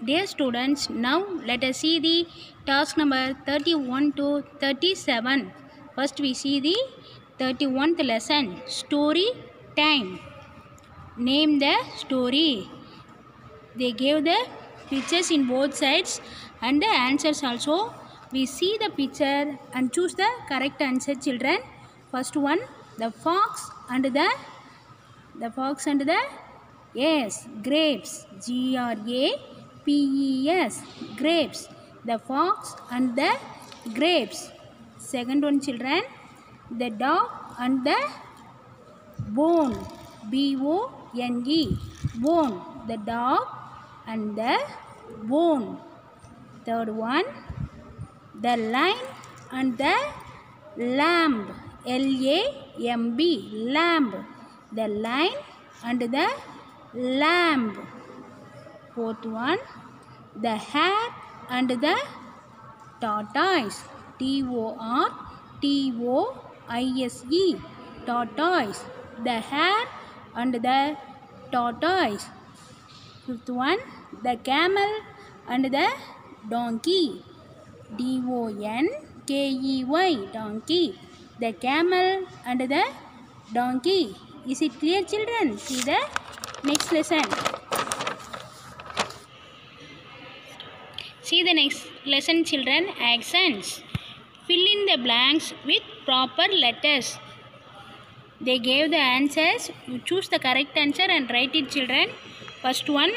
Dear students, now let us see the task number 31 to 37. First we see the 31th lesson, story time. Name the story. They gave the pictures in both sides and the answers also. We see the picture and choose the correct answer, children. First one, the fox and the yes, grapes. Grapes. Grapes. The fox and the grapes. Second one, children, the dog and the bone. B-O-N-E. Bone. The dog and the bone. Third one, the lion and the lamb. L-A-M-B. Lamb. The lion and the lamb. Fourth one, the hare and the tortoise. T-O-R-T-O-I-S-E. Tortoise. The hare and the tortoise. Fifth one, the camel and the donkey. D-O-N-K-E-Y. Donkey. The camel and the donkey. Is it clear, children? See the next lesson. See the next lesson, children. Accents. Fill in the blanks with proper letters. They gave the answers. You choose the correct answer and write it, children. First one,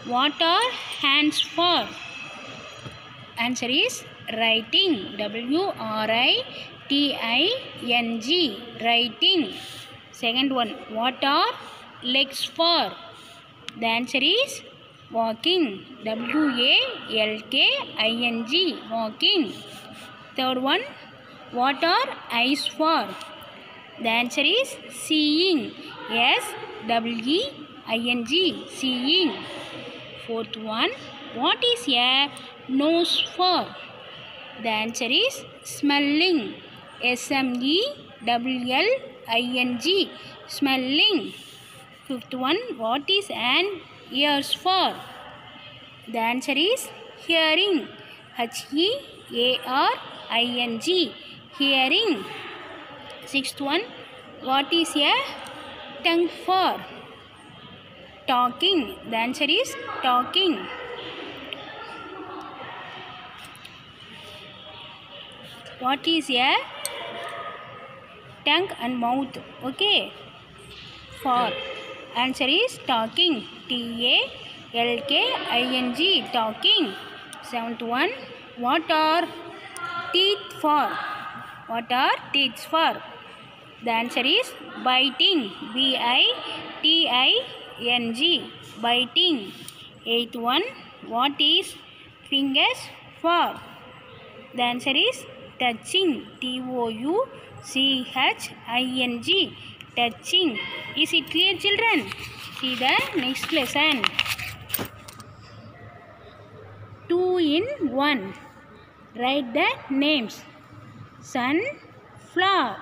what are hands for? Answer is writing. W-R-I-T-I-N-G. Writing. Second one, what are legs for? The answer is walking. W-A-L-K-I-N-G. Walking. Third one, what are eyes for? The answer is seeing. S-W-E-I-N-G. Seeing. Fourth one, what is a nose for? The answer is smelling. S-M-E-L-L-I-N-G. Smelling. Fifth one, what is an ears for? The answer is hearing. H-E-A-R-I-N-G. Hearing. Sixth one, what is a tongue for? Talking. The answer is talking. What is a tongue and mouth? Okay. For. Answer is talking. T-A-L-K-I-N-G. Talking. Seventh one, what are teeth for? What are teeth for? The answer is biting. B-I-T-I-N-G. Biting. Eighth one, what is fingers for? The answer is touching. T-O-U-C-H-I-N-G. Touching. Is it clear, children? See the next lesson. 2 in 1. Write the names. Sunflower.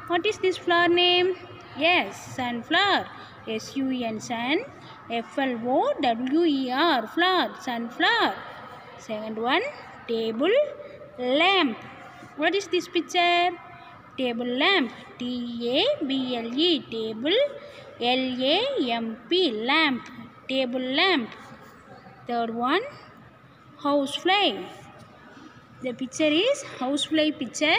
What is this flower name? Yes, sunflower. S-U-N, sun. F-L-O-W-E-R. Flower. Sunflower. Second one, table lamp. What is this picture? Table lamp. T-A-B-L-E. Table. L-A-M-P. Lamp. Table lamp. Third one, housefly. The picture is housefly picture.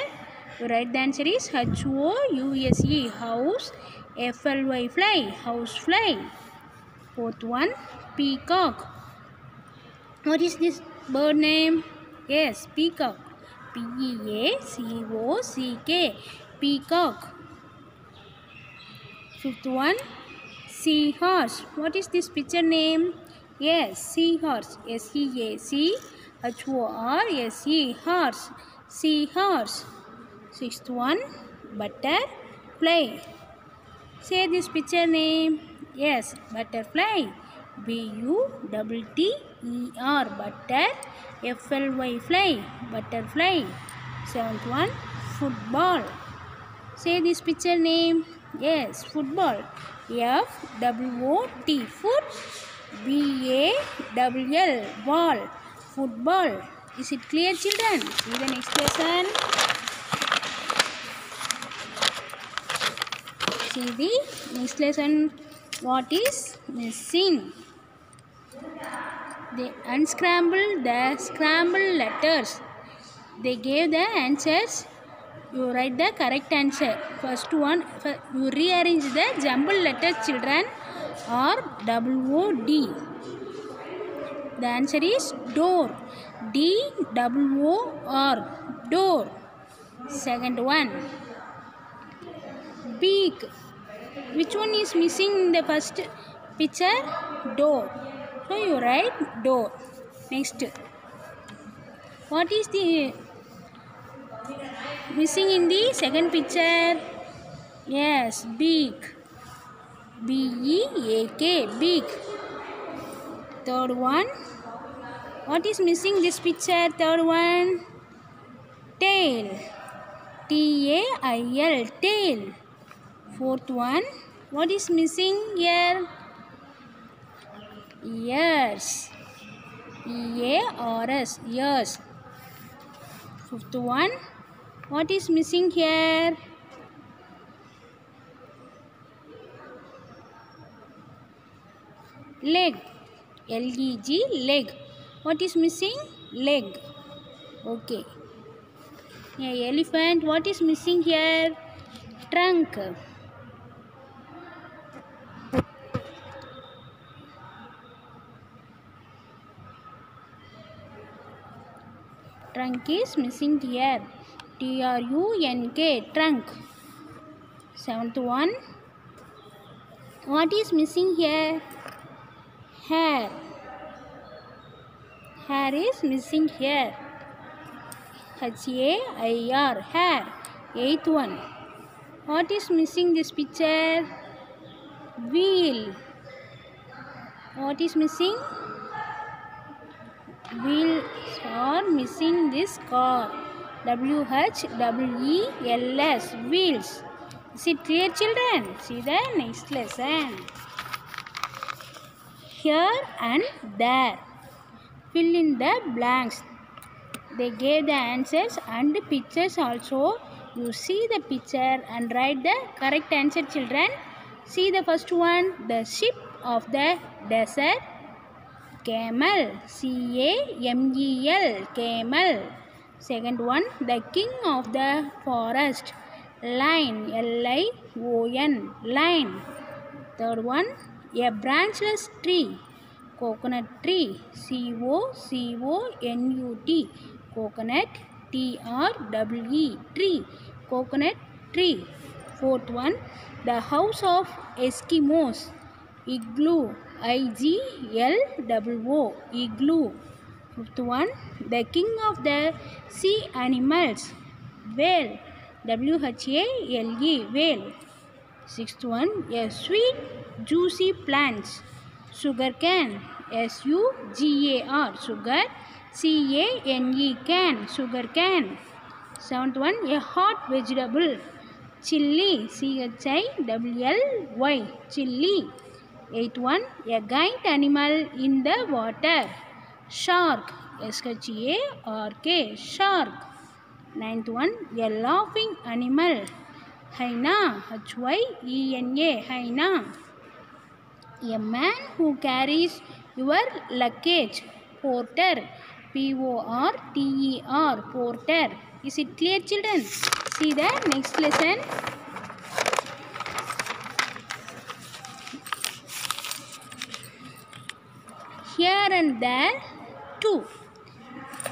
You write the answer is H-O-U-S-E. House. F-L-Y. Fly. Housefly. Fourth one, peacock. What is this bird name? Yes, peacock. P-E-A-C-O-C-K. Peacock. Fifth one, seahorse. What is this picture name? Yes, seahorse. S-E-A-C-H-O-R-S-E. Horse. Seahorse. Sixth one, butterfly. Say this picture name. Yes, butterfly. B-U-T-T-E-R. Butter. F-L-Y. Fly. Butterfly. Seventh one, football. Say this picture name. Yes, football. F-W-O-T. Foot. B-A-L-L, ball, football. Is it clear, children? See the next lesson. See the next lesson. What is missing? They unscrambled the scrambled letters. They gave the answers. You write the correct answer. First one, you rearrange the jumbled letters, children, or W-O-D. The answer is door. D-O-O-R, door. Second one, beak. Which one is missing in the first picture? Door. So you write door. Next, what is the missing in the second picture? Yes, beak. B-E-A-K, beak. Third one, what is missing this picture? Third one, tail. T-A-I-L, tail. Fourth one, what is missing here? Ears. E-A-R-S, ears. Fifth one, what is missing here? Leg. L-E-G, leg. What is missing? Leg. Okay. Yeah, elephant. What is missing here? Trunk. Trunk is missing here. T-R-U-N-K, trunk. Seventh one. What is missing here? Hair. Hair is missing here. H-A-I-R, hair. Eighth one. What is missing this picture? Wheel. What is missing? Wheels are missing this car. W-H-E-E-L-S, wheels. Is it clear, children? See the next lesson. Here and there. Fill in the blanks. They gave the answers and the pictures also. You see the picture and write the correct answer, children. See the first one, the ship of the desert. Camel, C-A-M-E-L, camel. Second one, the king of the forest. Lion, L-I-O-N, lion. Third one, a branchless tree. Coconut tree, C-O-C-O-N-U-T, coconut, T-R-E-E, tree, coconut tree. Fourth one, the house of Eskimos. Igloo, I-G-L-O-O, igloo. Fifth one, the king of the sea animals. Whale, W-H-A-L-E, whale. Sixth one, a sweet juicy plants. Sugar cane, S-U-G-A-R, sugar, C-A-N-E, can, sugar cane. Seventh one, a hot vegetable. Chilli, C-H-I-L-L-Y, chilli. Eighth one, a giant animal in the water. Shark, S-H-A-R-K, shark. Ninth one, a laughing animal. Hyena, H-Y-E-N-A, hyena. A man who carries your luggage. Porter, P-O-R-T-E-R, porter. Is it clear, children? See the next lesson. Here and there too.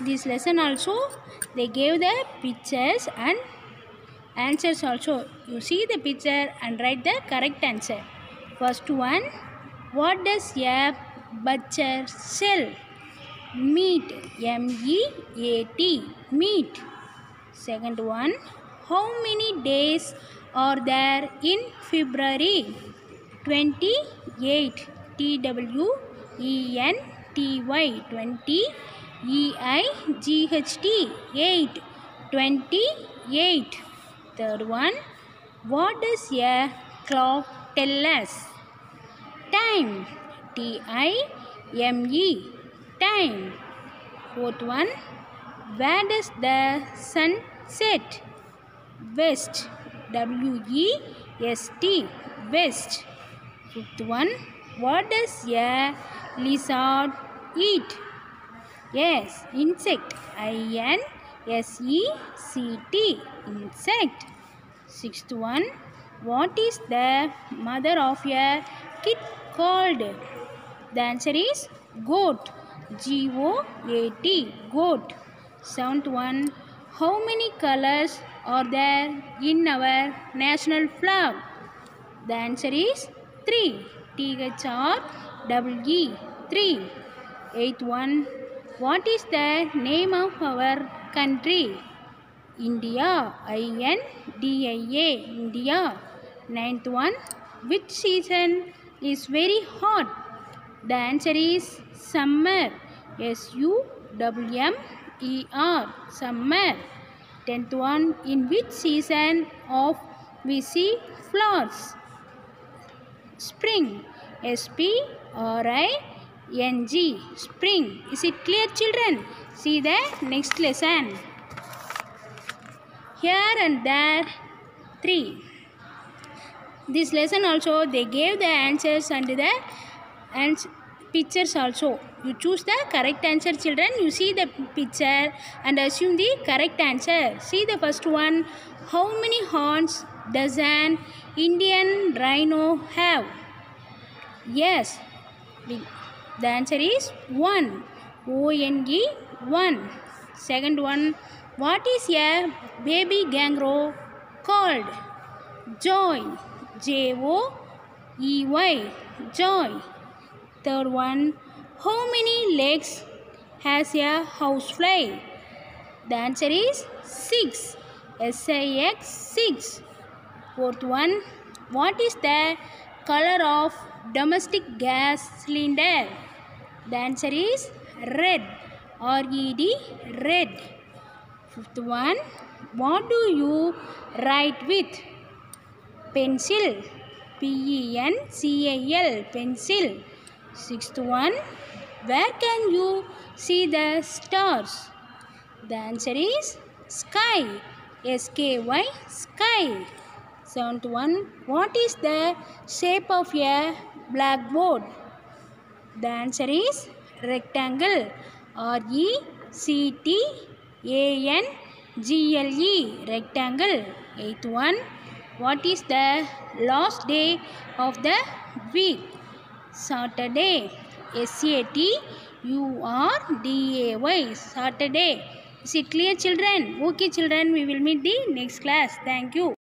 This lesson also they gave the pictures and answers also. You see the picture and write the correct answer. First one, what does a butcher sell? Meat, M-E-A-T, meat. Second one, how many days are there in February? 28, T-W-E-N-T-Y, 20, E-I-G-H-T, 8, 28. Third one, what does a clock tell us? Time, T-I-M-E. Time. Fourth one. Where does the sun set? West. W-E-S-T. West. Fifth one. What does a lizard eat? Yes, insect. I-N-S-E-C-T. Insect. Sixth one. What is the mother of a kid called? The answer is goat. G-O-A-T. Goat. Seventh one. How many colors are there in our national flag? The answer is 3. T-H-R-E-E. 3. Eighth one. What is the name of our country? India. I-N-D-I-A. India. Ninth one. Which season is very hot? The answer is summer. S-U-M-M-E-R. Summer. Tenth one. In which season of we see flowers? Spring. S-P-R-I-N-G. Spring. Is it clear, children? See the next lesson. Here and there 3. This lesson also they gave the answers and the pictures also. You choose the correct answer, children. You see the picture and assume the correct answer. See the first one. How many horns does an Indian rhino have? Yes. The answer is 1. O-N-E 1. Second one. What is a baby kangaroo called? Joy. J-O-E-Y. Joy. Third one. How many legs has a housefly? The answer is 6. S-I-X 6. Fourth one. What is the color of domestic gas cylinder? The answer is red. R-E-D. Red. Fifth one. What do you write with? Pencil. P-E-N-C-I-L. Pencil. Sixth one. Where can you see the stars? The answer is sky. S-K-Y. Sky. Seventh one. What is the shape of a blackboard? The answer is rectangle. R-E-C-T-A-N-G-L-E. Rectangle. Eighth one. What is the last day of the week? Saturday. S-A-T-U-R-D-A-Y. Saturday. Is it clear, children? Okay, children. We will meet the next class. Thank you.